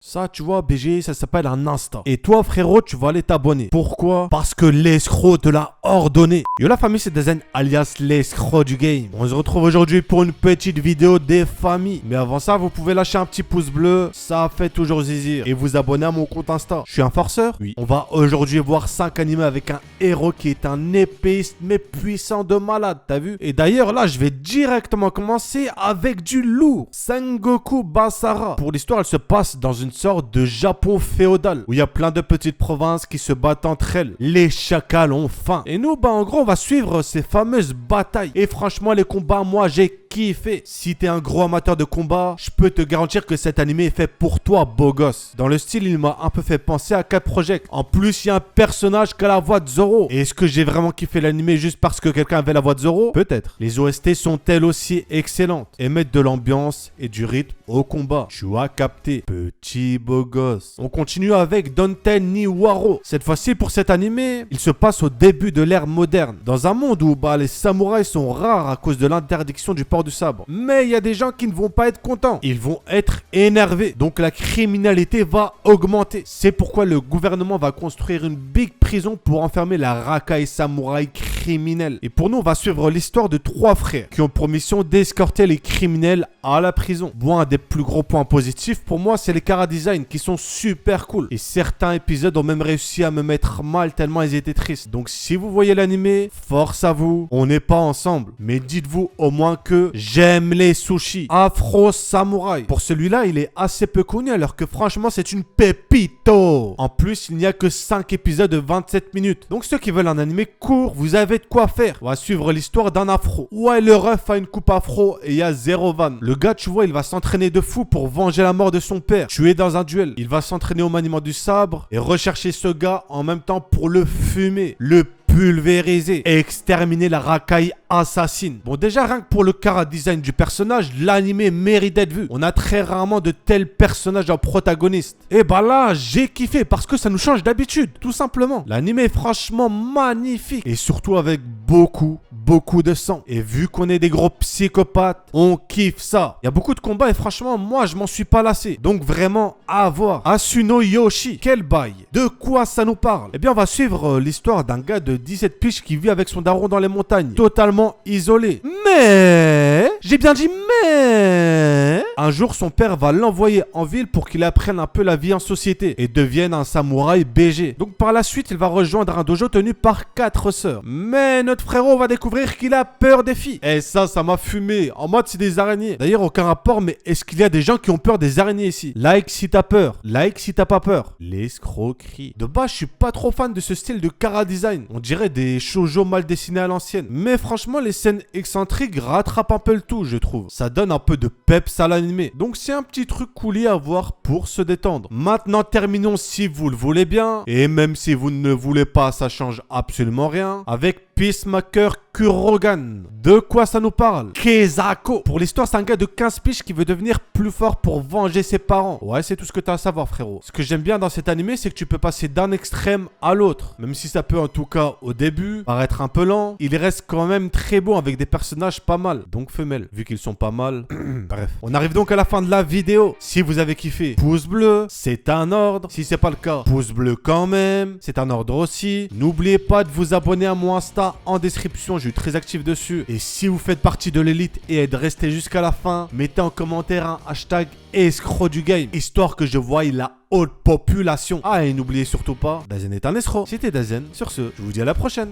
Ça, tu vois, BG, ça s'appelle un Insta. Et toi, frérot, tu vas aller t'abonner. Pourquoi? Parce que l'escroc te l'a ordonné. Yo la famille, c'est Dazen, alias l'escroc du game. On se retrouve aujourd'hui pour une petite vidéo des familles. Mais avant ça, vous pouvez lâcher un petit pouce bleu, ça fait toujours zizir. Et vous abonner à mon compte Insta. Je suis un forceur? Oui. On va aujourd'hui voir 5 animés avec un héros qui est un épéiste mais puissant de malade, t'as vu? Et d'ailleurs, là, je vais directement commencer avec du lourd. Sengoku Basara. Pour l'histoire, elle se passe dans une sorte de Japon féodal où il y a plein de petites provinces qui se battent entre elles. Les chacals ont faim. Et nous, en gros, on va suivre ces fameuses batailles. Et franchement, les combats, moi, j'ai kiffé. Si t'es un gros amateur de combat, je peux te garantir que cet animé est fait pour toi, beau gosse. Dans le style, il m'a un peu fait penser à Cat Project. En plus, il y a un personnage qui a la voix de Zoro. Et est-ce que j'ai vraiment kiffé l'animé juste parce que quelqu'un avait la voix de Zoro? Peut-être. Les OST sont elles aussi excellentes et mettent de l'ambiance et du rythme au combat. Tu as capté, petit beau gosse. On continue avec Donten Niwaro. Cette fois-ci, pour cet animé, il se passe au début de l'ère moderne. Dans un monde où les samouraïs sont rares à cause de l'interdiction du port du sabre. Mais il y a des gens qui ne vont pas être contents. Ils vont être énervés. Donc la criminalité va augmenter. C'est pourquoi le gouvernement va construire une big prison pour enfermer la racaille samouraï criminelle. Et pour nous, on va suivre l'histoire de 3 frères qui ont pour mission d'escorter les criminels à la prison. Bon, un des plus gros points positifs pour moi, c'est les chara-design qui sont super cool. Et certains épisodes ont même réussi à me mettre mal tellement ils étaient tristes. Donc si vous voyez l'animé, force à vous. On n'est pas ensemble. Mais dites-vous au moins que j'aime les sushis. Afro Samouraï. Pour celui-là, il est assez peu connu alors que franchement, c'est une pépito. En plus, il n'y a que 5 épisodes de 27 minutes. Donc ceux qui veulent un animé court, vous avez de quoi faire. On va suivre l'histoire d'un afro. Ouais, le ref a une coupe afro et il y a 0 van. Le gars, tu vois, il va s'entraîner de fou pour venger la mort de son père, tué dans un duel. Il va s'entraîner au maniement du sabre et rechercher ce gars en même temps pour le fumer, le pulvériser et exterminer la racaille assassine. Bon, déjà, rien que pour le chara-design du personnage, l'animé mérite d'être vu. On a très rarement de tels personnages en protagoniste. Et là, j'ai kiffé parce que ça nous change d'habitude, tout simplement. L'animé est franchement magnifique et surtout avec beaucoup de sang. Et vu qu'on est des gros psychopathes, on kiffe ça. Il y a beaucoup de combats et franchement, moi, je m'en suis pas lassé. Donc vraiment, à voir. Asuno Yoshi, quel bail. De quoi ça nous parle? Eh bien, on va suivre l'histoire d'un gars de 17 piges qui vit avec son daron dans les montagnes, totalement isolé. Mais, j'ai bien dit mais, un jour, son père va l'envoyer en ville pour qu'il apprenne un peu la vie en société et devienne un samouraï BG. Donc par la suite, il va rejoindre un dojo tenu par 4 sœurs. Mais notre frérot va découvrir qu'il a peur des filles. Et ça m'a fumé. En mode, c'est des araignées. D'ailleurs, aucun rapport, mais est-ce qu'il y a des gens qui ont peur des araignées ici? Like si t'as peur. Like si t'as pas peur. L'escroquerie. De base, je suis pas trop fan de ce style de chara-design. On dirait des shoujo mal dessinés à l'ancienne. Mais franchement, les scènes excentriques rattrapent un peu le tout, je trouve. Ça donne un peu de peps à l'animé. Donc, c'est un petit truc cool à voir pour se détendre. Maintenant, terminons si vous le voulez bien. Et même si vous ne voulez pas, ça change absolument rien. Avec Peacemaker Kurogan. De quoi ça nous parle? Kezako. Pour l'histoire, c'est un gars de 15 piges qui veut devenir plus fort pour venger ses parents. Ouais, c'est tout ce que t'as à savoir, frérot. Ce que j'aime bien dans cet animé, c'est que tu peux passer d'un extrême à l'autre. Même si ça peut, en tout cas, au début, paraître un peu lent, il reste quand même très beau avec des personnages pas mal. Donc femelles, vu qu'ils sont pas mal. Bref. On arrive donc à la fin de la vidéo. Si vous avez kiffé, pouce bleu, c'est un ordre. Si c'est pas le cas, pouce bleu quand même. C'est un ordre aussi. N'oubliez pas de vous abonner à mon Insta en description, je suis très actif dessus. Et si vous faites partie de l'élite et êtes resté jusqu'à la fin, mettez en commentaire un hashtag escroc du game, histoire que je voie la haute population. Ah, et n'oubliez surtout pas, Dazen est un escroc. C'était Dazen. Sur ce, je vous dis à la prochaine.